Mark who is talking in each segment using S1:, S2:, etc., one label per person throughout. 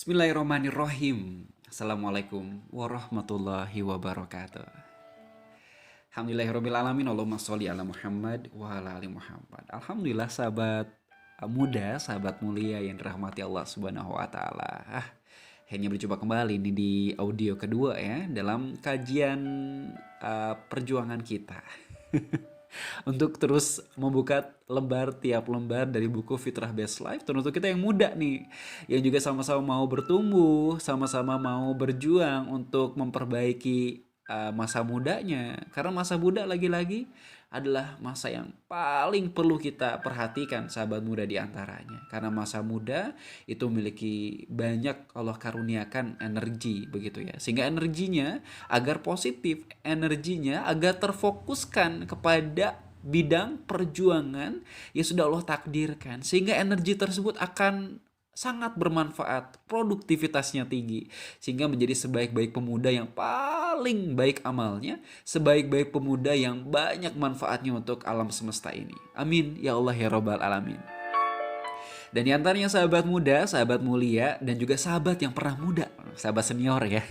S1: Bismillahirrahmanirrahim. Assalamualaikum warahmatullahi wabarakatuh. Alhamdulillahirabbil alamin. Allahumma sholli ala Muhammad wa ala ali Muhammad. Alhamdulillah sahabat muda, sahabat mulia yang dirahmati Allah Subhanahu wa taala. Akhirnya berjumpa kembali nih di audio kedua ya dalam kajian perjuangan kita. Untuk terus membuka lembar tiap lembar dari buku Fitrah Best Life, teruntuk kita yang muda nih, yang juga sama-sama mau bertumbuh, sama-sama mau berjuang untuk memperbaiki masa mudanya. Karena masa muda lagi-lagi adalah masa yang paling perlu kita perhatikan sahabat muda di antaranya. Karena masa muda itu memiliki banyak Allah karuniakan energi begitu ya. Sehingga energinya agar positif, energinya agar terfokuskan kepada bidang perjuangan yang sudah Allah takdirkan. Sehingga energi tersebut akan sangat bermanfaat, produktivitasnya tinggi, sehingga menjadi sebaik-baik pemuda yang paling baik amalnya, sebaik-baik pemuda yang banyak manfaatnya untuk alam semesta ini. Amin ya Allah ya Rabbal alamin. Dan diantaranya sahabat muda, sahabat mulia, dan juga sahabat yang pernah muda, sahabat senior ya.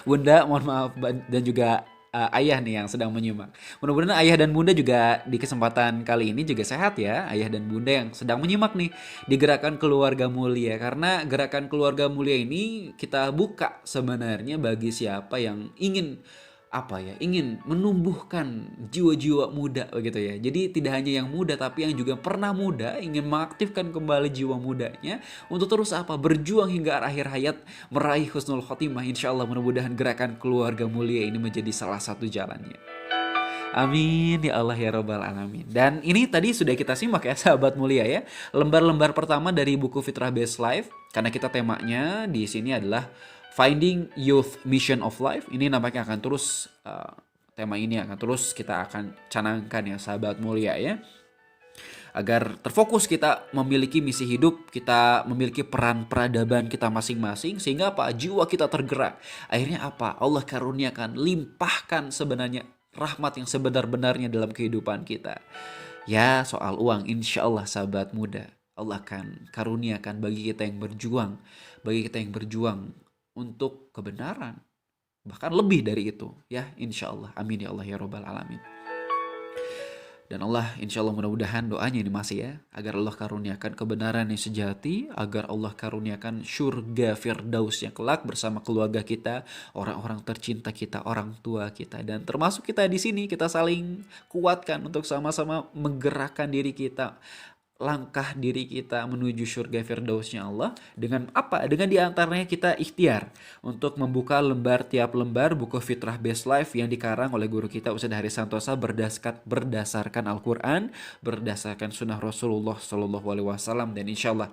S1: Bunda, mohon maaf, dan juga ayah nih yang sedang menyimak. Mudah-mudahan ayah dan bunda juga di kesempatan kali ini juga sehat ya. Ayah dan bunda yang sedang menyimak nih di Gerakan Keluarga Mulia. Karena Gerakan Keluarga Mulia ini kita buka sebenarnya bagi siapa yang ingin ingin menumbuhkan jiwa-jiwa muda begitu ya. Jadi tidak hanya yang muda tapi yang juga pernah muda ingin mengaktifkan kembali jiwa mudanya untuk terus berjuang hingga akhir hayat meraih husnul khotimah. Insyaallah mudah-mudahan Gerakan Keluarga Mulia ini menjadi salah satu jalannya. Amin ya Allah ya Rabbal alamin. Dan ini tadi sudah kita simak ya sahabat mulia ya, lembar-lembar pertama dari buku Fitrah Best Life, karena kita temanya di sini adalah Finding Youth Mission of Life. Ini nampaknya akan terus tema ini akan terus kita akan canangkan ya sahabat mulia ya. Agar terfokus kita memiliki misi hidup, kita memiliki peran peradaban kita masing-masing, sehingga jiwa kita tergerak. Akhirnya Allah karuniakan, limpahkan sebenarnya rahmat yang sebenar-benarnya dalam kehidupan kita. Ya, soal uang insya Allah sahabat muda, Allah akan karuniakan bagi kita yang berjuang, untuk kebenaran, bahkan lebih dari itu ya insya Allah. Amin ya Allah ya Rabbal alamin. Dan Allah insya Allah mudah-mudahan doanya ini masih ya, agar Allah karuniakan kebenaran yang sejati, agar Allah karuniakan surga firdaus yang kelak bersama keluarga kita, orang-orang tercinta kita, orang tua kita, dan termasuk kita di sini. Kita saling kuatkan untuk sama-sama menggerakkan diri kita, langkah diri kita menuju surga firdausnya Allah dengan Dengan diantaranya kita ikhtiar untuk membuka tiap lembar buku Fitrah Best Life yang dikarang oleh guru kita Ustadz Haris Santosa berdasarkan Al-Quran, berdasarkan sunnah Rasulullah SAW, dan insya Allah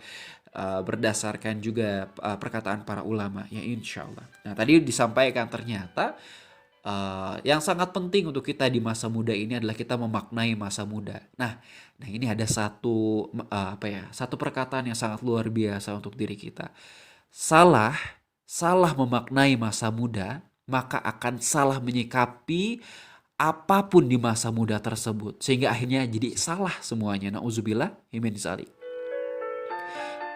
S1: berdasarkan juga perkataan para ulama ya insya Allah. Nah tadi disampaikan ternyata yang sangat penting untuk kita di masa muda ini adalah kita memaknai masa muda. Nah ini ada satu perkataan yang sangat luar biasa untuk diri kita. Salah memaknai masa muda, maka akan salah menyikapi apapun di masa muda tersebut, sehingga akhirnya jadi salah semuanya. Nauzubillah min dzalik.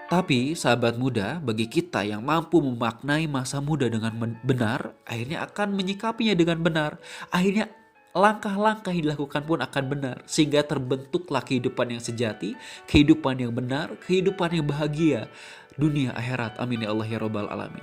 S1: Tapi sahabat muda, bagi kita yang mampu memaknai masa muda dengan benar, akhirnya akan menyikapinya dengan benar. Akhirnya langkah-langkah yang dilakukan pun akan benar, sehingga terbentuklah kehidupan yang sejati, kehidupan yang benar, kehidupan yang bahagia, dunia akhirat. Amin ya Allah ya Rabbal alamin.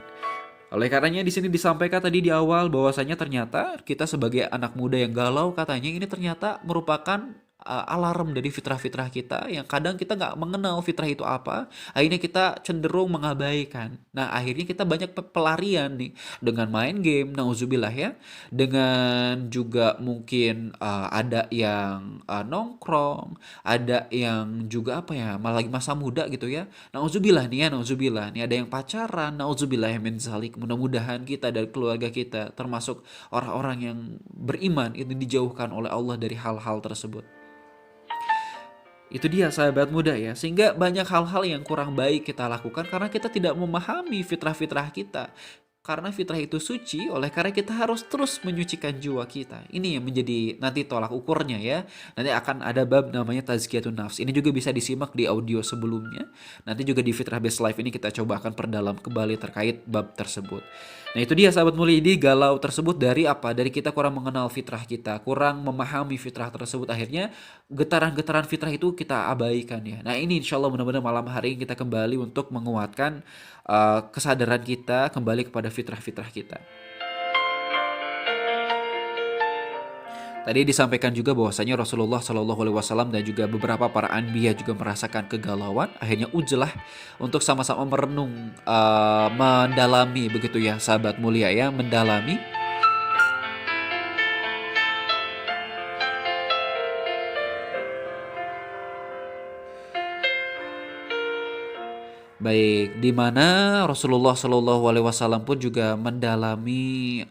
S1: Oleh karenanya di sini disampaikan tadi di awal bahwasanya ternyata kita sebagai anak muda yang galau, katanya ini ternyata merupakan alarm dari fitrah-fitrah kita yang kadang kita nggak mengenal fitrah itu apa, akhirnya kita cenderung mengabaikan. Nah akhirnya kita banyak pelarian nih dengan main game, nauzubillah ya, dengan juga mungkin ada yang nongkrong, ada yang juga malah lagi masa muda gitu ya, nauzubillah nih ada yang pacaran, nauzubillah min zalik. Mudah-mudahan kita dari keluarga kita termasuk orang-orang yang beriman itu dijauhkan oleh Allah dari hal-hal tersebut. Itu dia sahabat muda ya, sehingga banyak hal-hal yang kurang baik kita lakukan karena kita tidak memahami fitrah-fitrah kita. karena fitrah itu suci, oleh karena kita harus terus menyucikan jiwa kita. Ini yang menjadi nanti tolak ukurnya ya. Nanti akan ada bab namanya tazkiyatun nafs. Ini juga bisa disimak di audio sebelumnya. Nanti juga di Fitrah Based Life ini kita coba akan perdalam kembali terkait bab tersebut. Nah itu dia sahabat mulia, ini galau tersebut dari apa? Dari kita kurang mengenal fitrah kita, kurang memahami fitrah tersebut. Akhirnya getaran-getaran fitrah itu kita abaikan ya. Nah ini insya Allah mudah-mudahan malam hari ini kita kembali untuk menguatkan kesadaran kita kembali kepada fitrah-fitrah kita. Tadi disampaikan juga bahwasanya Rasulullah Shallallahu Alaihi Wasallam dan juga beberapa para anbiya juga merasakan kegalauan. Akhirnya ujlah untuk sama-sama merenung, mendalami begitu ya sahabat mulia ya, mendalami. Baik, di mana Rasulullah Shallallahu Alaihi Wasallam pun juga mendalami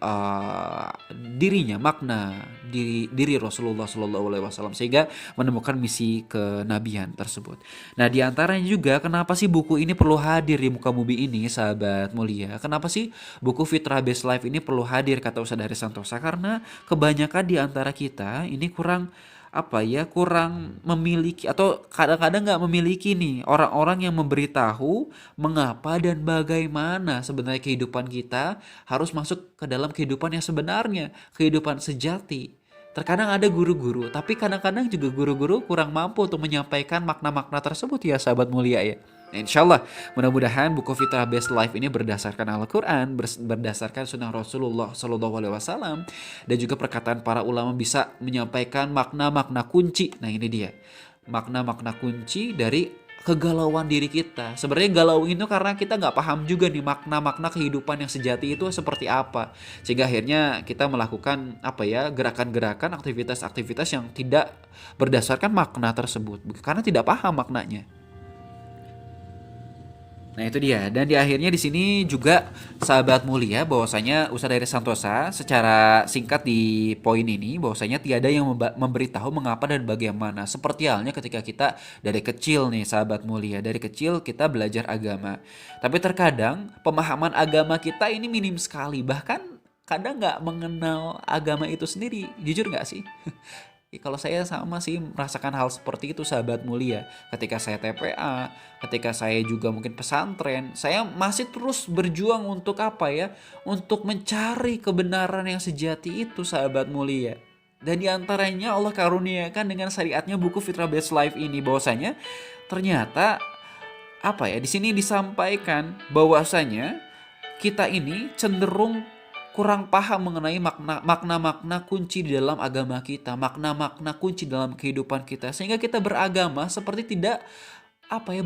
S1: dirinya, makna diri Rasulullah Shallallahu Alaihi Wasallam sehingga menemukan misi kenabian tersebut. Nah, di antaranya juga kenapa sih buku ini perlu hadir di muka bumi ini, sahabat mulia? Kenapa sih buku Fitrah Based Life ini perlu hadir kata Ustadz Haris Santosa? Karena kebanyakan di antara kita ini kurang kurang memiliki atau kadang-kadang nggak memiliki nih orang-orang yang memberitahu mengapa dan bagaimana sebenarnya kehidupan kita harus masuk ke dalam kehidupan yang sebenarnya, kehidupan sejati. Terkadang ada guru-guru, tapi kadang-kadang juga guru-guru kurang mampu untuk menyampaikan makna-makna tersebut ya sahabat mulia ya. Nah, insya Allah mudah-mudahan buku Fitrah Based Life ini berdasarkan Al-Quran, berdasarkan sunnah Rasulullah Shallallahu Alaihi Wasallam dan juga perkataan para ulama bisa menyampaikan makna-makna kunci. Nah ini dia makna-makna kunci dari kegalauan diri kita. Sebenarnya galau itu karena kita nggak paham juga nih makna-makna kehidupan yang sejati itu seperti apa, sehingga akhirnya kita melakukan gerakan-gerakan, aktivitas-aktivitas yang tidak berdasarkan makna tersebut karena tidak paham maknanya. Nah itu dia, dan di akhirnya di sini juga sahabat mulia bahwasanya Ustadz Haris Santosa secara singkat di poin ini bahwasanya tiada yang memberitahu mengapa dan bagaimana. Seperti halnya ketika kita dari kecil nih sahabat mulia, dari kecil kita belajar agama. Tapi terkadang pemahaman agama kita ini minim sekali, bahkan kadang nggak mengenal agama itu sendiri, jujur nggak sih? Kalau saya sama sih merasakan hal seperti itu sahabat mulia. Ketika saya TPA, ketika saya juga mungkin pesantren, saya masih terus berjuang untuk untuk mencari kebenaran yang sejati itu sahabat mulia. Dan diantaranya Allah karuniakan dengan syariatnya buku Fitrah Based Life ini bahwasanya ternyata di sini disampaikan bahwasanya kita ini cenderung kurang paham mengenai makna-makna kunci di dalam agama kita, makna-makna kunci dalam kehidupan kita, sehingga kita beragama seperti tidak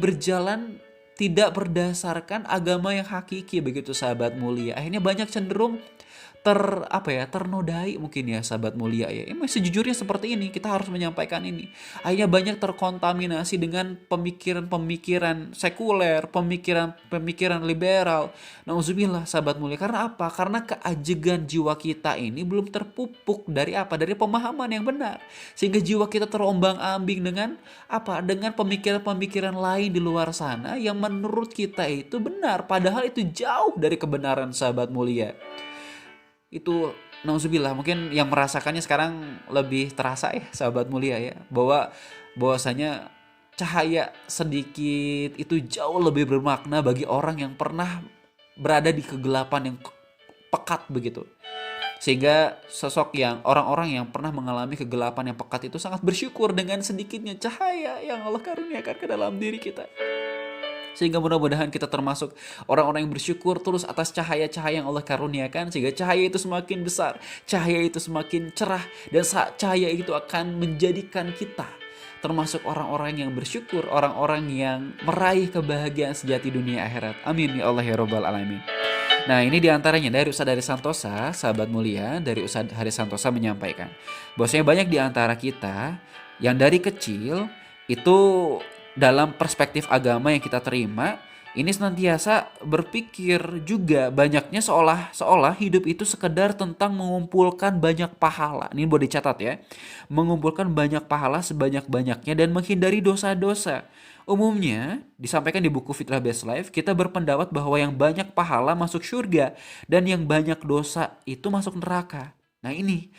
S1: berjalan tidak berdasarkan agama yang hakiki begitu sahabat mulia. Akhirnya banyak cenderung ternodai mungkin ya sahabat mulia ya. Emang sejujurnya seperti ini, kita harus menyampaikan ini. Akhirnya banyak terkontaminasi dengan pemikiran-pemikiran sekuler, pemikiran liberal. Nauzubillah sahabat mulia. Karena apa? Karena keajegan jiwa kita ini belum terpupuk dari pemahaman yang benar. Sehingga jiwa kita terombang-ambing dengan dengan pemikiran-pemikiran lain di luar sana yang menurut kita itu benar, padahal itu jauh dari kebenaran sahabat mulia. Itu nauzubillah, mungkin yang merasakannya sekarang lebih terasa ya sahabat mulia ya, bahwasanya cahaya sedikit itu jauh lebih bermakna bagi orang yang pernah berada di kegelapan yang pekat begitu. Sehingga orang-orang yang pernah mengalami kegelapan yang pekat itu sangat bersyukur dengan sedikitnya cahaya yang Allah karuniakan ke dalam diri kita. Sehingga mudah-mudahan kita termasuk orang-orang yang bersyukur terus atas cahaya-cahaya yang Allah karuniakan, sehingga cahaya itu semakin besar, cahaya itu semakin cerah, dan cahaya itu akan menjadikan kita termasuk orang-orang yang bersyukur, orang-orang yang meraih kebahagiaan sejati dunia akhirat. Amin ya Allah ya Rabbal Alamin. Nah ini diantaranya dari Ustadz Haris Santosa, sahabat mulia, dari Ustadz Haris Santosa menyampaikan bahwasanya banyak diantara kita yang dari kecil itu dalam perspektif agama yang kita terima Ini senantiasa berpikir juga banyaknya seolah-olah hidup itu sekedar tentang mengumpulkan banyak pahala. Ini boleh dicatat ya. Mengumpulkan banyak pahala sebanyak-banyaknya dan menghindari dosa-dosa. Umumnya disampaikan di buku Fitrah Best Life, kita berpendapat bahwa yang banyak pahala masuk surga dan yang banyak dosa itu masuk neraka. Nah ini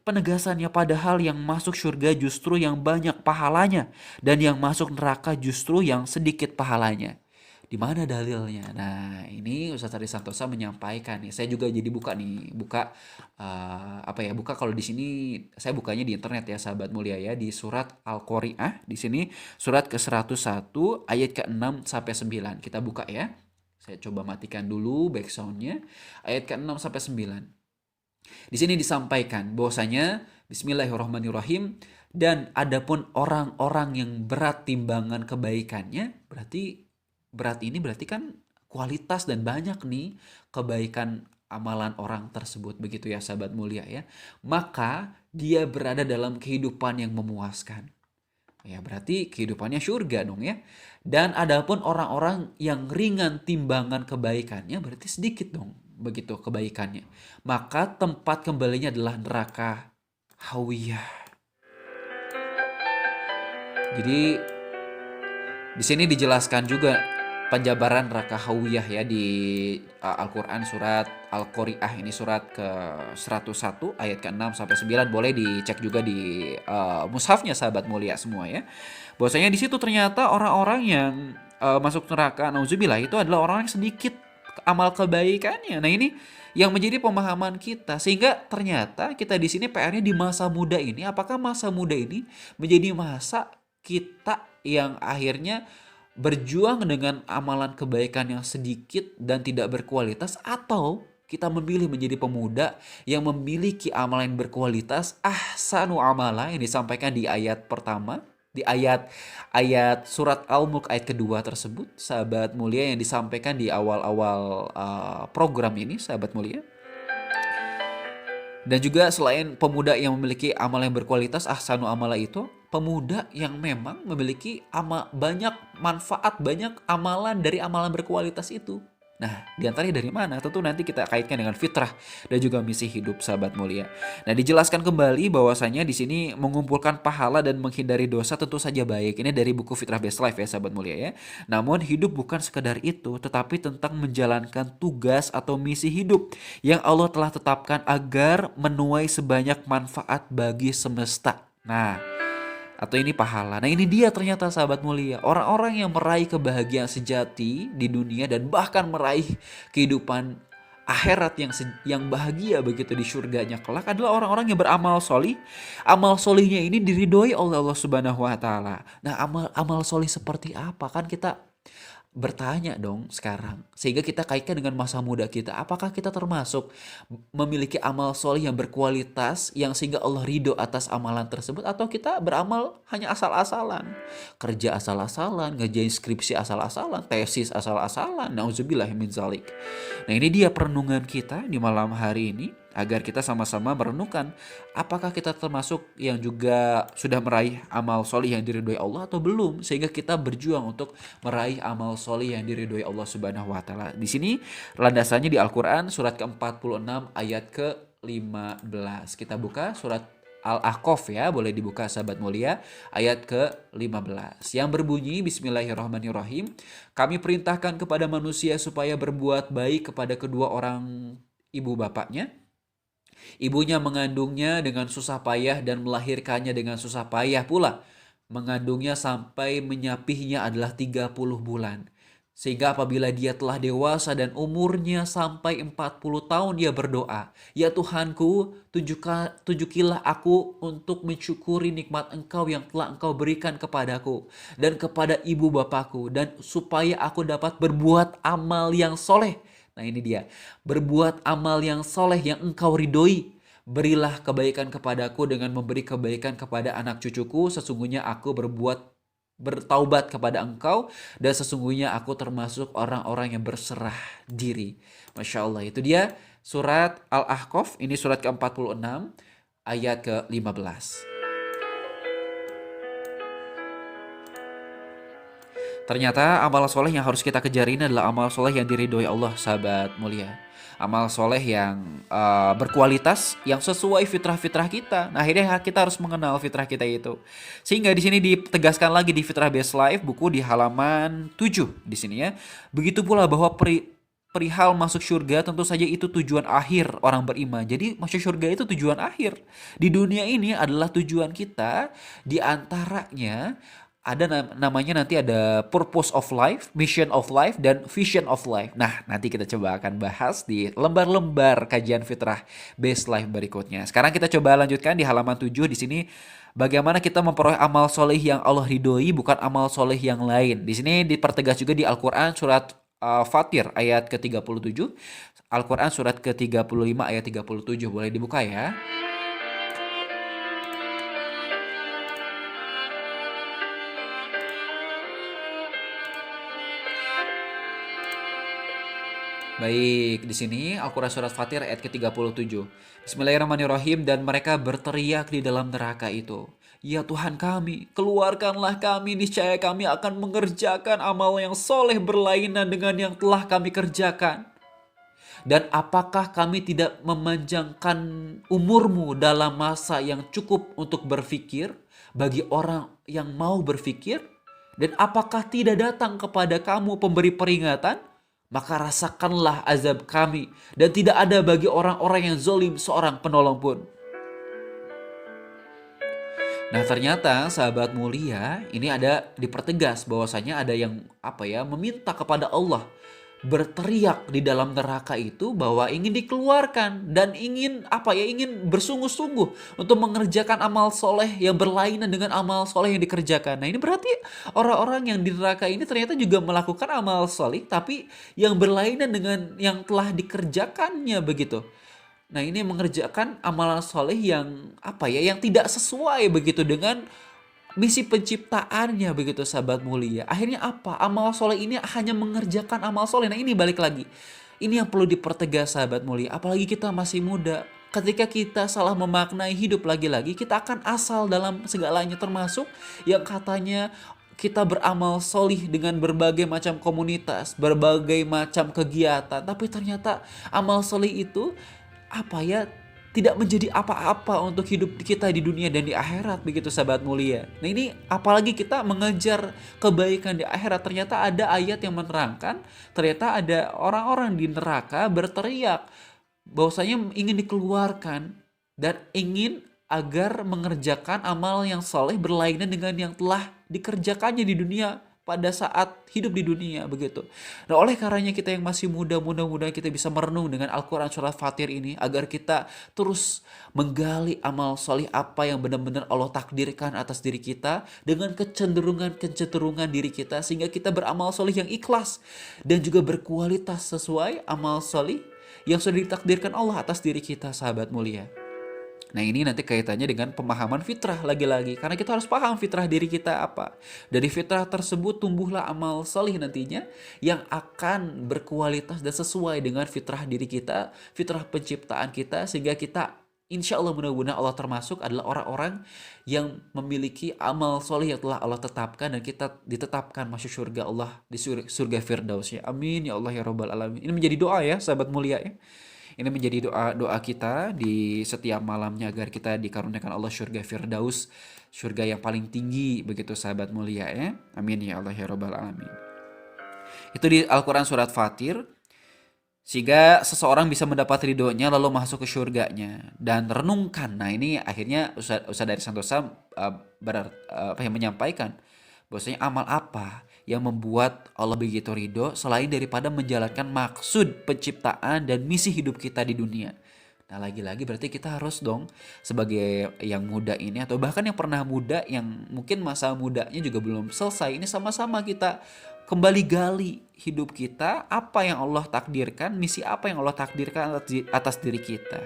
S1: penegasannya, padahal yang masuk surga justru yang banyak pahalanya dan yang masuk neraka justru yang sedikit pahalanya. Di mana dalilnya? Nah, ini Ustaz Ari Santosa menyampaikan nih. Saya juga jadi buka nih, buka apa ya? Buka kalau di sini saya bukanya di internet ya, sahabat mulia ya, di surat Al-Qari'ah. Di sini surat ke-101 ayat ke-6 sampai 9. Kita buka ya. Saya coba matikan dulu backsoundnya. Ayat ke-6 sampai 9. Di sini disampaikan bahwasanya Bismillahirrahmanirrahim, dan adapun orang-orang yang berat timbangan kebaikannya, berarti berat ini berarti kan kualitas dan banyak nih kebaikan amalan orang tersebut, begitu ya sahabat mulia ya. Maka dia berada dalam kehidupan yang memuaskan. Ya berarti kehidupannya surga dong ya. Dan adapun orang-orang yang ringan timbangan kebaikannya, berarti sedikit dong begitu kebaikannya. Maka tempat kembalinya adalah neraka hawiyah. Jadi di sini dijelaskan juga penjabaran neraka hawiyah ya di Al-Qur'an surat Al-Qari'ah, ini surat ke-101 ayat ke-6 sampai 9. Boleh dicek juga di mushafnya sahabat mulia semua ya. Bahwasanya di situ ternyata orang-orang yang masuk neraka nauzubillah itu adalah orang yang sedikit amal kebaikannya. Nah, ini yang menjadi pemahaman kita, sehingga ternyata kita di sini PR-nya di masa muda ini, apakah masa muda ini menjadi masa kita yang akhirnya berjuang dengan amalan kebaikan yang sedikit dan tidak berkualitas, atau kita memilih menjadi pemuda yang memiliki amalan yang berkualitas, ahsanu amala, yang disampaikan di ayat pertama, di ayat surat Al-Mulk ayat kedua tersebut, sahabat mulia, yang disampaikan di awal-awal program ini, sahabat mulia. Dan juga selain pemuda yang memiliki amal yang berkualitas, ahsanu amala itu, pemuda yang memang memiliki banyak manfaat, banyak amalan dari amalan berkualitas itu. Nah, diantaranya dari mana? Tentu nanti kita kaitkan dengan fitrah dan juga misi hidup, sahabat mulia. Nah, dijelaskan kembali bahwasanya di sini mengumpulkan pahala dan menghindari dosa tentu saja baik. Ini dari buku Fitrah Best Life ya, sahabat mulia ya. Namun hidup bukan sekadar itu, tetapi tentang menjalankan tugas atau misi hidup yang Allah telah tetapkan agar menuai sebanyak manfaat bagi semesta. Nah, atau ini pahala. Nah, ini dia ternyata sahabat mulia, orang-orang yang meraih kebahagiaan sejati di dunia dan bahkan meraih kehidupan akhirat yang bahagia begitu di surganya kelak adalah orang-orang yang beramal solih. Amal solihnya ini diridhoi oleh Allah Subhanahu wa taala. Nah, amal solih seperti apa? Kan kita bertanya dong sekarang, sehingga kita kaitkan dengan masa muda kita. Apakah kita termasuk memiliki amal soleh yang berkualitas, yang sehingga Allah ridho atas amalan tersebut, atau kita beramal hanya asal-asalan, kerja asal-asalan, ngerjain skripsi asal-asalan, tesis asal-asalan, nauzubillah min zalik. Nah, ini dia perenungan kita di malam hari ini, agar kita sama-sama merenungkan apakah kita termasuk yang juga sudah meraih amal solih yang diridhoi Allah atau belum, sehingga kita berjuang untuk meraih amal solih yang diridhoi Allah Subhanahu wa taala. Di sini landasannya di Al-Qur'an surat ke-46 ayat ke-15. Kita buka surat Al-Ahqaf ya, boleh dibuka sahabat mulia, ayat ke-15 yang berbunyi Bismillahirrahmanirrahim. Kami perintahkan kepada manusia supaya berbuat baik kepada kedua orang ibu bapaknya. Ibunya mengandungnya dengan susah payah dan melahirkannya dengan susah payah pula. Mengandungnya sampai menyapihnya adalah 30 bulan. Sehingga apabila dia telah dewasa dan umurnya sampai 40 tahun, dia berdoa, "Ya Tuhanku, tunjukilah aku untuk mensyukuri nikmat Engkau yang telah Engkau berikan kepadaku dan kepada ibu bapakku, dan supaya aku dapat berbuat amal yang soleh." Nah, ini dia, berbuat amal yang soleh yang Engkau ridhoi. Berilah kebaikan kepadaku dengan memberi kebaikan kepada anak cucuku. Sesungguhnya aku bertaubat kepada Engkau, dan sesungguhnya aku termasuk orang-orang yang berserah diri. Masya Allah, itu dia surat Al-Ahqaf, ini surat ke-46 ayat ke-15. Ternyata amal soleh yang harus kita kejar ini adalah amal soleh yang diridhoi Allah, sahabat mulia. Amal soleh yang berkualitas, yang sesuai fitrah-fitrah kita. Nah, akhirnya kita harus mengenal fitrah kita itu. Sehingga di sini ditegaskan lagi di Fitrah Best Life, buku di halaman 7 di sini ya. Begitu pula bahwa perihal masuk surga tentu saja itu tujuan akhir orang beriman. Jadi masuk surga itu tujuan akhir. Di dunia ini adalah tujuan kita, di antaranya ada namanya nanti ada purpose of life, mission of life, dan vision of life. Nah, nanti kita coba akan bahas di lembar-lembar kajian fitrah base life berikutnya. Sekarang kita coba lanjutkan di halaman 7 di sini. Bagaimana kita memperoleh amal soleh yang Allah ridhoi, bukan amal soleh yang lain. Di sini dipertegas juga di Al-Quran surat Fatir ayat ke-37. Al-Quran surat ke-35 ayat 37. Boleh dibuka ya. Baik, di sini Al-Quran surat Fatir ayat ke-37. Bismillahirrahmanirrahim, dan mereka berteriak di dalam neraka itu. Ya Tuhan kami, keluarkanlah kami, niscaya kami akan mengerjakan amal yang soleh berlainan dengan yang telah kami kerjakan. Dan apakah kami tidak memanjangkan umurmu dalam masa yang cukup untuk berfikir bagi orang yang mau berfikir? Dan apakah tidak datang kepada kamu pemberi peringatan? Maka rasakanlah azab kami, dan tidak ada bagi orang-orang yang zolim seorang penolong pun. Nah, ternyata sahabat mulia, ini ada dipertegas bahwasanya ada yang meminta kepada Allah, berteriak di dalam neraka itu bahwa ingin dikeluarkan dan ingin ingin bersungguh-sungguh untuk mengerjakan amal soleh yang berlainan dengan amal soleh yang dikerjakan. Nah, ini berarti orang-orang yang di neraka ini ternyata juga melakukan amal soleh tapi yang berlainan dengan yang telah dikerjakannya begitu. Nah, ini mengerjakan amalan soleh yang yang tidak sesuai begitu dengan misi penciptaannya begitu, sahabat mulia. Akhirnya apa? Amal soleh ini hanya mengerjakan amal soleh. Nah, ini balik lagi. Ini yang perlu dipertegas, sahabat mulia. Apalagi kita masih muda. Ketika kita salah memaknai hidup lagi-lagi, kita akan asal dalam segalanya, termasuk yang katanya kita beramal solih dengan berbagai macam komunitas, berbagai macam kegiatan. Tapi ternyata amal solih itu tidak menjadi apa-apa untuk hidup kita di dunia dan di akhirat begitu, sahabat mulia. Nah, ini apalagi kita mengejar kebaikan di akhirat, ternyata ada ayat yang menerangkan ternyata ada orang-orang di neraka berteriak bahwasanya ingin dikeluarkan dan ingin agar mengerjakan amal yang soleh berlainan dengan yang telah dikerjakannya di dunia pada saat hidup di dunia begitu. Nah, oleh karenanya kita yang masih muda, mudah-mudahan kita bisa merenung dengan Al-Quran surat Fatir ini agar kita terus menggali amal solih apa yang benar-benar Allah takdirkan atas diri kita dengan kecenderungan diri kita, sehingga kita beramal solih yang ikhlas dan juga berkualitas sesuai amal solih yang sudah ditakdirkan Allah atas diri kita, sahabat mulia. Nah, ini nanti kaitannya dengan pemahaman fitrah lagi-lagi. Karena kita harus paham fitrah diri kita apa. Dari fitrah tersebut tumbuhlah amal solih nantinya yang akan berkualitas dan sesuai dengan fitrah diri kita, fitrah penciptaan kita, sehingga kita insya Allah mudah-mudahan Allah termasuk adalah orang-orang yang memiliki amal solih yang telah Allah tetapkan, dan kita ditetapkan masuk surga Allah di surga Firdaus ya. Amin ya Allah ya Rabbal Alamin. Ini menjadi doa ya, sahabat mulia ya. Ini menjadi doa kita di setiap malamnya agar kita dikaruniakan Allah surga Firdaus, surga yang paling tinggi begitu, sahabat mulia ya. Amin ya Allah ya Rabbal Alamin. Itu di Al-Quran surat Fatir, sehingga seseorang bisa mendapat ridhonya lalu masuk ke surganya dan renungkan. Nah, ini akhirnya Ustaz dari Santosa menyampaikan bahwasanya amal apa yang membuat Allah begitu ridho selain daripada menjalankan maksud penciptaan dan misi hidup kita di dunia. Nah, lagi-lagi berarti kita harus dong sebagai yang muda ini, atau bahkan yang pernah muda, yang mungkin masa mudanya juga belum selesai, ini sama-sama kita kembali gali hidup kita, apa yang Allah takdirkan, misi apa yang Allah takdirkan atas diri kita.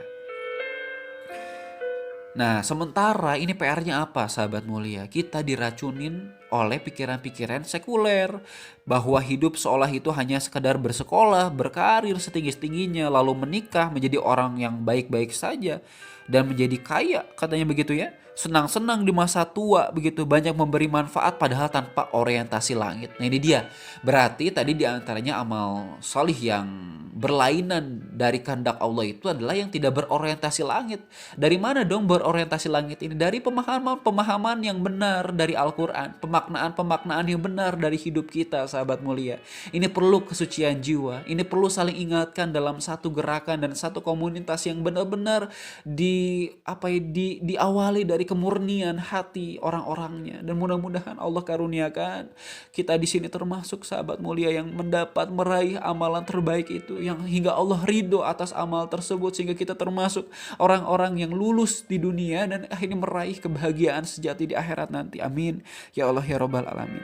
S1: Nah, sementara ini PR-nya apa, sahabat mulia? Kita diracunin oleh pikiran-pikiran sekuler, bahwa hidup seolah itu hanya sekedar bersekolah, berkarir setinggi-tingginya, lalu menikah, menjadi orang yang baik-baik saja dan menjadi kaya, katanya begitu ya. Senang-senang di masa tua begitu, banyak memberi manfaat padahal tanpa orientasi langit. Nah, ini dia. Berarti tadi diantaranya amal solih yang berlainan dari kehendak Allah itu adalah yang tidak berorientasi langit. Dari mana dong berorientasi langit ini? Dari pemahaman-pemahaman yang benar dari Al-Quran, pemaknaan-pemaknaan yang benar dari hidup kita, sahabat mulia. Ini perlu kesucian jiwa, ini perlu saling ingatkan dalam satu gerakan dan satu komunitas yang benar-benar diawali dari kemurnian hati orang-orangnya. Dan mudah-mudahan Allah karuniakan kita di sini termasuk sahabat mulia yang mendapat meraih amalan terbaik itu, yang hingga Allah ridho atas amal tersebut, sehingga kita termasuk orang-orang yang lulus di dunia dan akhirnya meraih kebahagiaan sejati di akhirat nanti. Amin ya Allah ya Rabbal alamin.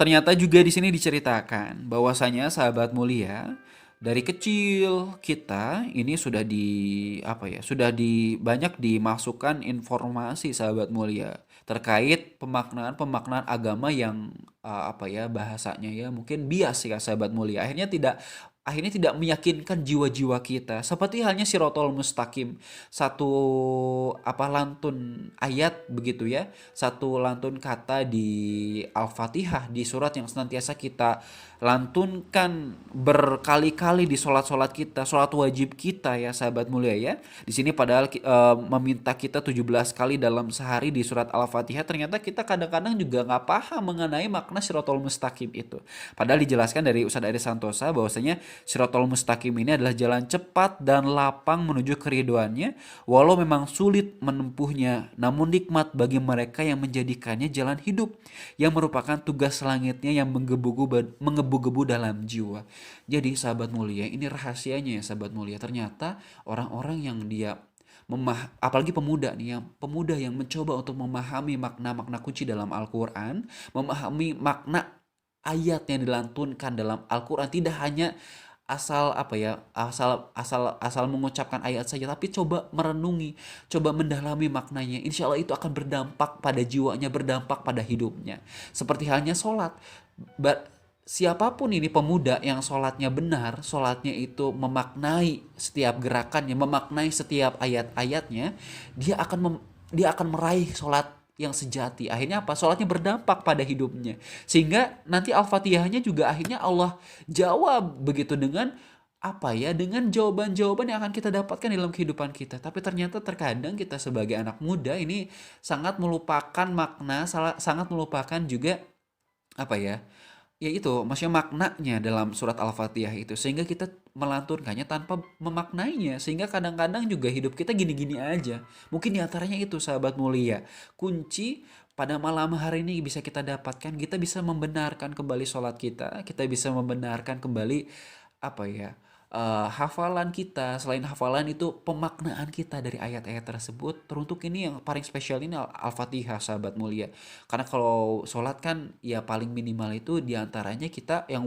S1: Ternyata juga di sini diceritakan bahwasanya sahabat mulia, dari kecil kita ini sudah banyak dimasukkan informasi sahabat mulia terkait pemaknaan agama yang bahasanya ya mungkin bias ya sahabat mulia. Akhirnya tidak meyakinkan jiwa-jiwa kita, seperti halnya sirotol mustaqim, satu lantun ayat begitu ya, satu lantun kata di Al-Fatihah, di surat yang senantiasa kita lantunkan berkali-kali di sholat-sholat kita, sholat wajib kita ya sahabat mulia ya. Di sini padahal meminta kita 17 kali dalam sehari di surat Al-Fatihah, ternyata kita kadang-kadang juga nggak paham mengenai makna sirotol mustaqim itu. Padahal dijelaskan dari Ustadz Aris Santosa bahwasanya sirotol mustaqim ini adalah jalan cepat dan lapang menuju keriduannya, walau memang sulit menempuhnya, namun nikmat bagi mereka yang menjadikannya jalan hidup, yang merupakan tugas langitnya yang menggebu-gebu dalam jiwa. Jadi sahabat mulia, ini rahasianya ya sahabat mulia. Ternyata orang-orang yang dia apalagi pemuda nih, pemuda yang mencoba untuk memahami makna-makna kunci dalam Al-Quran, memahami makna ayat yang dilantunkan dalam Al-Quran, tidak hanya asal mengucapkan ayat saja, tapi coba merenungi, coba mendalami maknanya. Insya Allah itu akan berdampak pada jiwanya, berdampak pada hidupnya. Seperti halnya sholat. Siapapun ini pemuda yang sholatnya benar, sholatnya itu memaknai setiap gerakannya, memaknai setiap ayat-ayatnya, dia akan meraih sholat yang sejati. Akhirnya apa? Sholatnya berdampak pada hidupnya. Sehingga nanti Al-Fatihahnya juga akhirnya Allah jawab begitu dengan dengan jawaban-jawaban yang akan kita dapatkan dalam kehidupan kita. Tapi ternyata terkadang kita sebagai anak muda ini sangat melupakan makna, sangat melupakan juga ya itu maksudnya maknanya dalam surat Al-Fatihah itu, sehingga kita melantunkannya tanpa memaknainya, sehingga kadang-kadang juga hidup kita gini-gini aja. Mungkin diantaranya itu sahabat mulia, kunci pada malam hari ini bisa kita dapatkan, kita bisa membenarkan kembali sholat kita bisa membenarkan kembali hafalan kita. Selain hafalan itu pemaknaan kita dari ayat-ayat tersebut. Teruntuk ini yang paling spesial ini Al-Fatihah sahabat mulia. Karena kalau sholat kan ya paling minimal itu diantaranya kita yang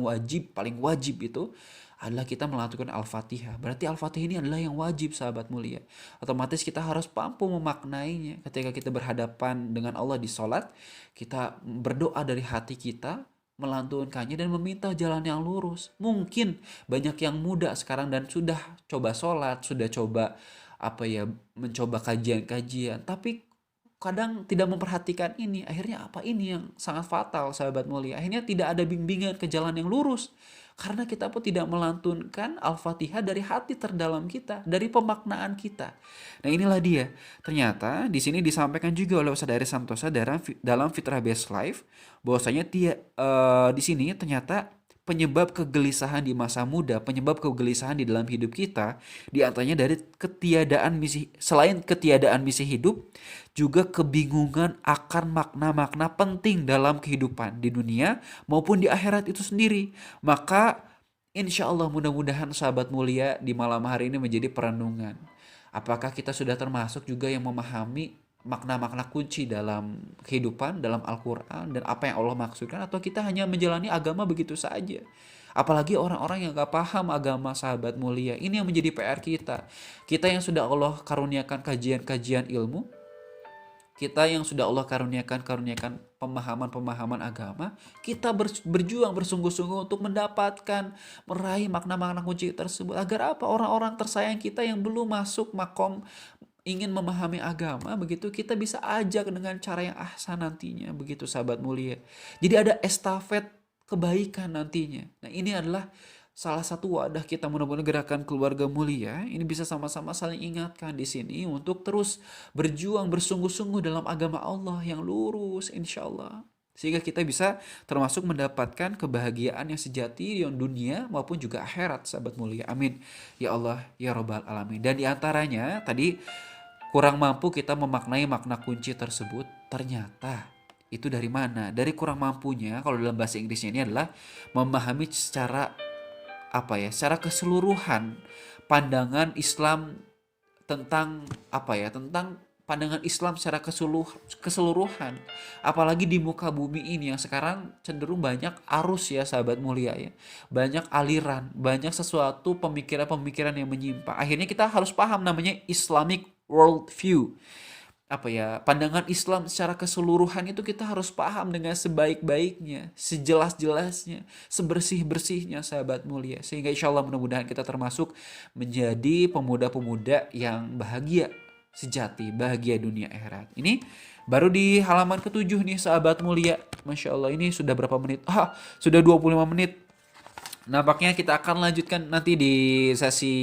S1: paling wajib itu adalah kita melantunkan Al-Fatihah. Berarti Al-Fatihah ini adalah yang wajib sahabat mulia. Otomatis kita harus mampu memaknainya. Ketika kita berhadapan dengan Allah di sholat, kita berdoa dari hati kita, melantunkannya dan meminta jalan yang lurus. Mungkin banyak yang muda sekarang dan sudah coba sholat, sudah coba mencoba kajian-kajian, tapi kadang tidak memperhatikan ini. Akhirnya ini yang sangat fatal sahabat mulia. Akhirnya tidak ada bimbingan ke jalan yang lurus. Karena kita pun tidak melantunkan Al-Fatihah dari hati terdalam kita, dari pemaknaan kita. Nah inilah dia. Ternyata di sini disampaikan juga oleh Ustadz Aris Santosa dalam Fitrah Best Life, bahwasanya di sini ternyata penyebab kegelisahan di masa muda, penyebab kegelisahan di dalam hidup kita, di antaranya dari selain ketiadaan misi hidup, juga kebingungan akan makna-makna penting dalam kehidupan di dunia maupun di akhirat itu sendiri. Maka insya Allah mudah-mudahan sahabat mulia di malam hari ini menjadi perenungan. Apakah kita sudah termasuk juga yang memahami makna-makna kunci dalam kehidupan, dalam Al-Quran, dan apa yang Allah maksudkan, atau kita hanya menjalani agama begitu saja? Apalagi orang-orang yang gak paham agama sahabat mulia. Ini yang menjadi PR kita. Kita yang sudah Allah karuniakan kajian-kajian ilmu, Kita yang sudah Allah karuniakan pemahaman-pemahaman agama, kita berjuang bersungguh-sungguh untuk mendapatkan, meraih makna-makna kunci tersebut. Agar apa? Orang-orang tersayang kita yang belum masuk makom ingin memahami agama, begitu kita bisa ajak dengan cara yang ahsan nantinya, begitu sahabat mulia. Jadi ada estafet kebaikan nantinya. Nah, ini adalah salah satu wadah kita, mudah-mudahan gerakan keluarga mulia ini bisa sama-sama saling ingatkan di sini untuk terus berjuang bersungguh-sungguh dalam agama Allah yang lurus insya Allah. Sehingga kita bisa termasuk mendapatkan kebahagiaan yang sejati di dunia maupun juga akhirat, sahabat mulia. Amin. Ya Allah, ya Rabbal Alamin. Dan diantaranya tadi kurang mampu kita memaknai makna kunci tersebut. Ternyata itu dari mana? Dari kurang mampunya, kalau dalam bahasa Inggrisnya ini adalah memahami secara secara keseluruhan pandangan Islam tentang tentang pandangan Islam secara keseluruhan, apalagi di muka bumi ini yang sekarang cenderung banyak arus ya sahabat mulia ya, banyak aliran, banyak sesuatu pemikiran-pemikiran yang menyimpang. Akhirnya kita harus paham namanya Islamic world view, pandangan Islam secara keseluruhan itu kita harus paham dengan sebaik-baiknya, sejelas-jelasnya, sebersih-bersihnya sahabat mulia. Sehingga insya Allah mudah-mudahan kita termasuk menjadi pemuda-pemuda yang bahagia sejati, bahagia dunia akhirat. Ini baru di halaman ke-7 nih sahabat mulia. Masya Allah, ini sudah berapa menit? Sudah 25 menit. Nampaknya kita akan lanjutkan nanti di sesi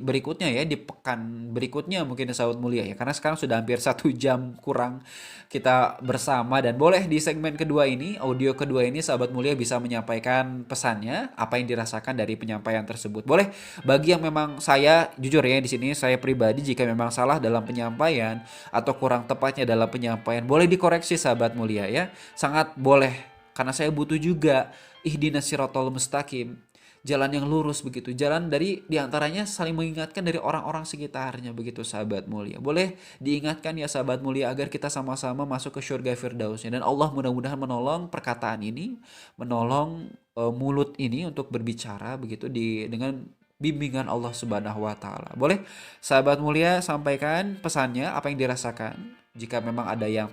S1: berikutnya ya, di pekan berikutnya mungkin sahabat mulia ya. Karena sekarang sudah hampir 1 jam kurang kita bersama, dan boleh di segmen kedua ini, audio kedua ini sahabat mulia bisa menyampaikan pesannya, apa yang dirasakan dari penyampaian tersebut. Boleh bagi yang memang saya jujur ya di sini saya pribadi jika memang salah dalam penyampaian atau kurang tepatnya dalam penyampaian, boleh dikoreksi sahabat mulia ya. Sangat boleh, karena saya butuh juga ihdinas siratal mustaqim, jalan yang lurus begitu. Jalan dari diantaranya saling mengingatkan dari orang-orang sekitarnya begitu sahabat mulia. Boleh diingatkan ya sahabat mulia agar kita sama-sama masuk ke surga firdausnya. Dan Allah mudah-mudahan menolong perkataan ini, menolong mulut ini untuk berbicara begitu dengan bimbingan Allah Subhanahu wa taala. Boleh sahabat mulia sampaikan pesannya, apa yang dirasakan. Jika memang ada yang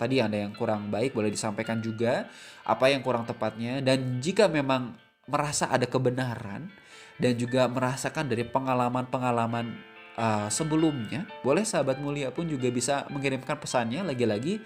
S1: kurang baik, boleh disampaikan juga apa yang kurang tepatnya. Dan jika memang merasa ada kebenaran dan juga merasakan dari pengalaman-pengalaman sebelumnya, boleh sahabat mulia pun juga bisa mengirimkan pesannya lagi-lagi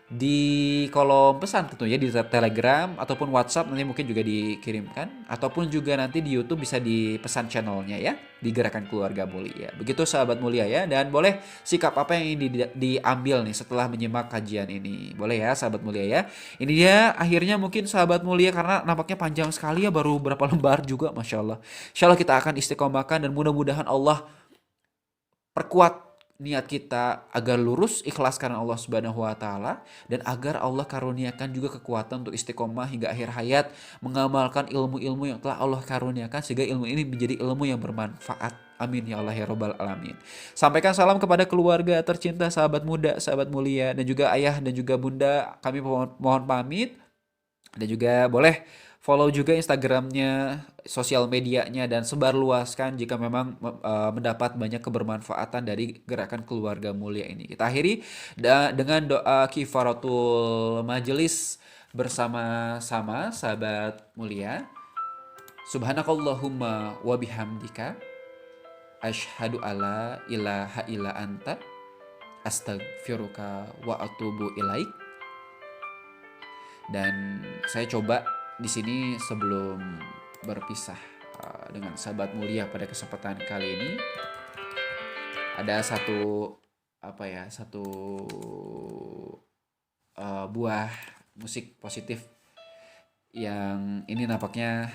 S1: di kolom pesan tentunya di Telegram ataupun WhatsApp, nanti mungkin juga dikirimkan, ataupun juga nanti di YouTube bisa di pesan channelnya ya, di Gerakan Keluarga Mulia. Begitu sahabat mulia ya. Dan boleh sikap apa yang diambil nih setelah menyimak kajian ini, boleh ya sahabat mulia ya. Ini dia akhirnya mungkin sahabat mulia, karena nampaknya panjang sekali ya, baru berapa lembar juga, Masya Allah. Insya Allah kita akan istiqomahkan, dan mudah-mudahan Allah perkuat niat kita agar lurus, ikhlas karena Allah Subhanahu wa taala, dan agar Allah karuniakan juga kekuatan untuk istiqomah hingga akhir hayat mengamalkan ilmu-ilmu yang telah Allah karuniakan, sehingga ilmu ini menjadi ilmu yang bermanfaat. Amin ya Allah ya Rabbal Alamin. Sampaikan salam kepada keluarga tercinta, sahabat muda, sahabat mulia, dan juga ayah dan juga bunda. Kami mohon pamit. Dan juga boleh follow juga Instagramnya, sosial medianya, dan sebarluaskan jika memang mendapat banyak kebermanfaatan dari Gerakan Keluarga Mulia ini. Kita akhiri dengan doa kifaratul majelis bersama-sama sahabat mulia. Subhanakallahumma wa bihamdika asyhadu alla ilaha illa anta astaghfiruka wa atubu ilaik. Dan saya coba di sini sebelum berpisah dengan sahabat mulia pada kesempatan kali ini, ada satu buah musik positif yang ini nampaknya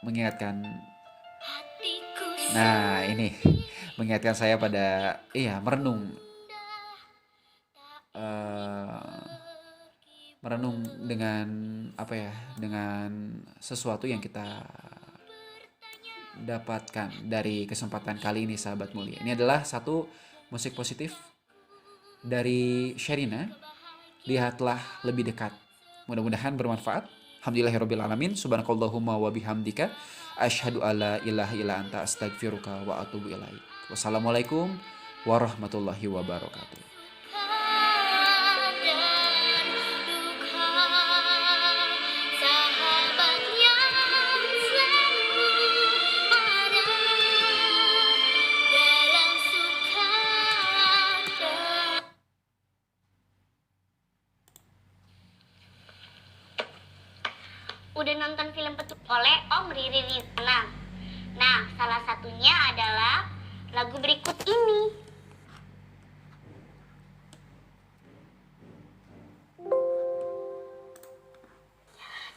S1: mengingatkan. Nah, ini mengingatkan saya pada merenung dengan sesuatu yang kita dapatkan dari kesempatan kali ini sahabat mulia. Ini adalah satu musik positif dari Sherina, Lihatlah Lebih Dekat. Mudah-mudahan bermanfaat. Alhamdulillahirabbil alamin. Subhanakallahumma wa bihamdika asyhadu alla ilaha illa anta astaghfiruka wa atubu ilaik. Wassalamualaikum warahmatullahi wabarakatuh.
S2: udah nonton film Petugas oleh Om Riri Rizana. Nah, salah satunya adalah lagu berikut ini.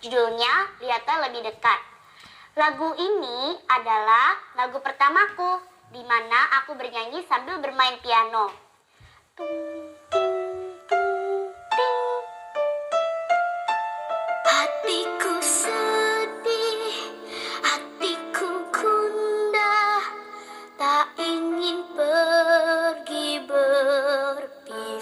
S2: Judulnya Lihatlah Lebih Dekat. Lagu ini adalah lagu pertamaku, di mana aku bernyanyi sambil bermain piano. Tung, ting, tung, ting. Hatiku sedih, hatiku gundah, tak ingin pergi berpisah.